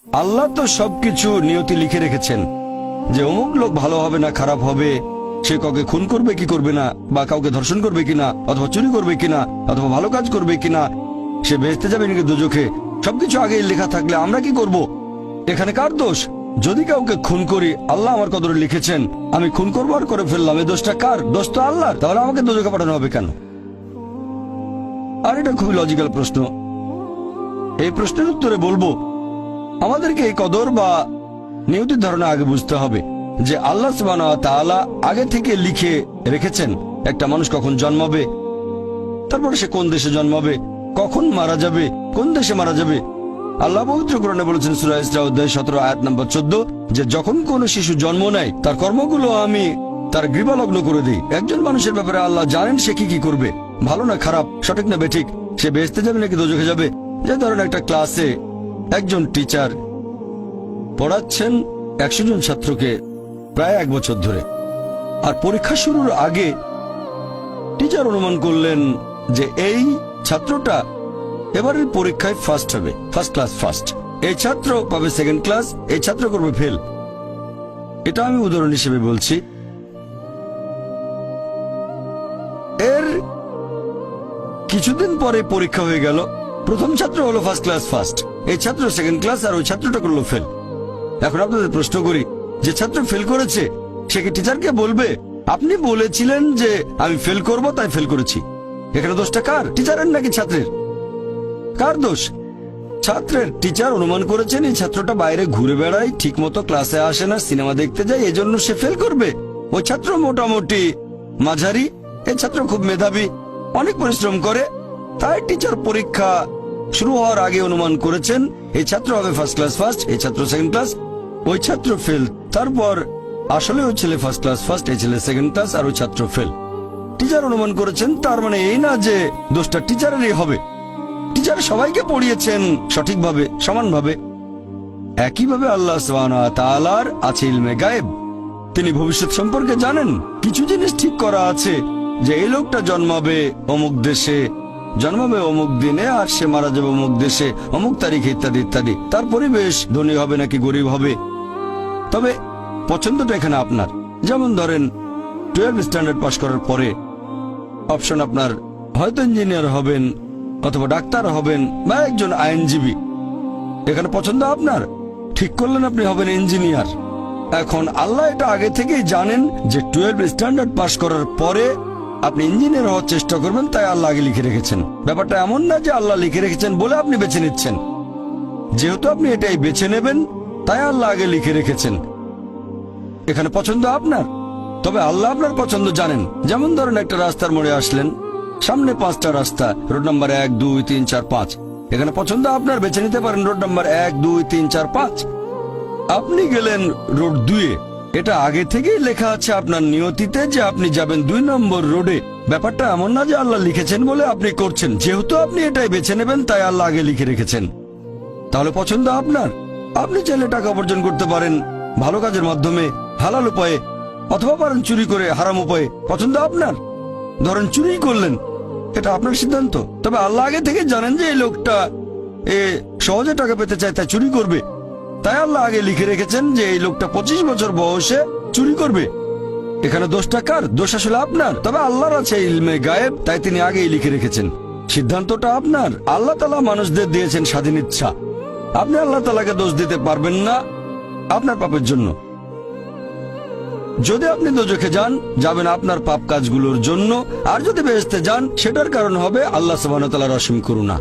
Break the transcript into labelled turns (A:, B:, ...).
A: আল্লাহ তো সবকিছু নিয়তি লিখে রেখেছেন যে অমুক লোক ভালো হবে না খারাপ হবে, সে কাউকে খুন করবে কি করবে না, বা কাউকে ধর্ষণ করবে কিনা, অথবা চুরি করবে কিনা, অথবা ভালো কাজ করবে কিনা, সে বেহেশতে যাবে নাকি দোজখে, সবকিছু আগেই লেখা থাকলে আমরা কি করব? এখানে কার দোষ? যদি কাউকে খুন করি, আল্লাহ আমার কদরে লিখেছেন, আমি খুন করবো আর করে ফেললাম, এই দোষটা কার? দোষ তো আল্লাহর। তাহলে আমাকে দোজখে পাঠানো হবে কেন? আর এটা খুবই লজিক্যাল প্রশ্ন। এই প্রশ্নের উত্তরে বলবো, আমাদেরকে এই কদর বা নিয়তির ধারণা আগে বুঝতে হবে যে আল্লাহ সুবহানাহু ওয়া তাআলা আগে থেকে লিখে রেখেছেন একটা মানুষ কখন জন্মাবে, তারপরে সে কোন দেশে জন্মাবে, কখন মারা যাবে, কোন দেশে মারা যাবে। আল্লাহ পবিত্র কোরআনে বলেছেন সূরা ইসরা অধ্যায় 17 আয়াত নম্বর 14 যে যখন কোন শিশু জন্ম নেয় তার কর্মগুলো আমি তার গ্রীবালগ্ন করে দিই। একজন মানুষের ব্যাপারে আল্লাহ জানেন সে কি কি করবে, ভালো না খারাপ, সঠিক না বেঠিক, সে বেহেশতে যাবে নাকি দোজখে যাবে। যে ধরেন একটা ক্লাসে একজন টিচার পড়াচ্ছেন 100 জন ছাত্রকে প্রায় 1 বছর ধরে, আর পরীক্ষা শুরুর আগে টিচার অনুমান করলেন যে এই ছাত্রটা এবারের পরীক্ষায় ফার্স্ট হবে, ফার্স্ট ক্লাস ফার্স্ট, এই ছাত্র পাবে সেকেন্ড ক্লাস, এই ছাত্র করবে ফেল। এটা আমি উদাহরণ হিসেবে বলছি। এর কিছুদিন পরে পরীক্ষা হয়ে গেল, প্রথম ছাত্র হলো ফার্স্ট ক্লাস ফার্স্ট, এই ছাত্র সেকেন্ড ক্লাস, আর ওই ছাত্রটা করলো ফেল। এখন আপনাদের প্রশ্ন করি, যে ছাত্র ফেল করেছে সে কি টিচারকে বলবে আপনি বলেছিলেন যে আমি ফেল করব তাই ফেল করেছি? এখানে দোষটা কার? টিচারের নাকি ছাত্রের? কার দোষ? ছাত্রের। টিচার অনুমান করেছেন এই ছাত্রটা বাইরে ঘুরে বেড়ায়, ঠিক মতো ক্লাসে আসে না, সিনেমা দেখতে যায়, এজন্য সে ফেল করবে। ওই ছাত্র মোটামুটি মাঝারি, এই ছাত্র খুব মেধাবী, অনেক পরিশ্রম করে, তাই টিচার পরীক্ষা শুরু হওয়ার আগে অনুমান করেছেন এই ছাত্র হবে ফার্স্ট ক্লাস ফার্স্ট, এই ছাত্র সেকেন্ড ক্লাস, ওই ছাত্র ফেল। তারপর আসলে ওই ছেলে ফার্স্ট ক্লাস ফার্স্ট, এই ছেলে সেকেন্ড ক্লাস, আর ওই ছাত্র ফেল। টিচার অনুমান করেছেন, তার মানে এই না যে দোষটা টিচারেরই হবে। টিচার সবাইকে পড়িয়েছেন সঠিকভাবে, সমানভাবে। একইভাবে আল্লাহ সুবহানাহু ওয়া তাআলার আছে ইলমে গায়েব, তিনি ভবিষ্যৎ সম্পর্কে জানেন। কিছু জিনিস ঠিক করা আছে যে এই লোকটা জন্মাবে অমুক দেশে, জন্মাবে অমুক দিনে, আর সে মারা যাবে অমুক দেশে অমুক তারিখে, ইত্যাদি ইত্যাদি। তার পরিবেশ ধনী হবে নাকি গরিব হবে, তবে পছন্দটা এখানে আপনার। যেমন ধরেন 12 স্ট্যান্ডার্ড পাশ করার পরে অপশন আপনার হয়তো ইঞ্জিনিয়ার হবেন, অথবা ডাক্তার হবেন, বা একজন আইনজীবী। এখানে পছন্দ আপনার, ঠিক করলেন আপনি হবেন ইঞ্জিনিয়ার। এখন আল্লাহ এটা আগে থেকেই জানেন যে 12 স্ট্যান্ডার্ড পাশ করার পরে আপনি ইঞ্জিনিয়ার হওয়ার চেষ্টা করবেন, তাই আল্লাহ আগে লিখে রেখেছেন। ব্যাপারটা এমন না যে আল্লাহ লিখে রেখেছেন বলে আপনি বেছে নিচ্ছেন। যেহেতু আপনি এটাই বেছে নেবেন, তাই আল্লাহ আগে লিখে রেখেছেন। এখানে পছন্দ আপনার, তবে আল্লাহ আপনার পছন্দ জানেন। যেমন ধরেন একটা রাস্তার মোড়ে আসলেন, সামনে 5টা রাস্তা, রোড নাম্বার 1, 2, 3, 4, 5। এখানে পছন্দ আপনার, বেছে নিতে পারেন রোড নাম্বার 1, 2, 3, 4, 5। আপনি গেলেন রোড 2-এ, এটা আগে থেকেই লেখা আছে আপনার নিয়তিতে যে আপনি যাবেন 2 নম্বর রোডে। ব্যাপারটা এমন না যে আল্লাহ লিখেছেন বলে আপনি করছেন, যেহেতু আপনি এটাই বেছে নেবেন তাই আল্লাহ আগে লিখে রেখেছেন। তাহলে পছন্দ আপনার। আপনি চাইলে টাকা উপার্জন করতে পারেন ভালো কাজের মাধ্যমে, হালাল উপায়ে, অথবা পারেন চুরি করে হারাম উপায়ে। পছন্দ আপনার। ধরেন চুরি করলেন, এটা আপনার সিদ্ধান্ত, তবে আল্লাহ আগে থেকে জানেন যে এই লোকটা সহজে টাকা পেতে চায় তাই চুরি করবে, তাই আল্লাহ আগে লিখে রেখেছেন যে এই লোকটা 25 বছর বয়সে চুরি করবে। এখানে দোষটা কার? দোষ আসলে আপনার, তবে আল্লাহর আছে ইলমে গায়েব, তাই তিনি আগেই লিখে রেখেছেন। সিদ্ধান্তটা আপনার। আল্লাহ তাআলা মানুষদের দিয়েছেন স্বাধীন ইচ্ছা, আপনি আল্লাহ তাআলাকে দোষ দিতে পারবেন না আপনার পাপের জন্য। যদি আপনি দোজখে যান, যাবেন আপনার পাপ কাজগুলোর জন্য, আর যদি বেহেশতে যান সেটার কারণ হবে আল্লাহ সুবহানাহু ওয়া তাআলার অসীম করুণা।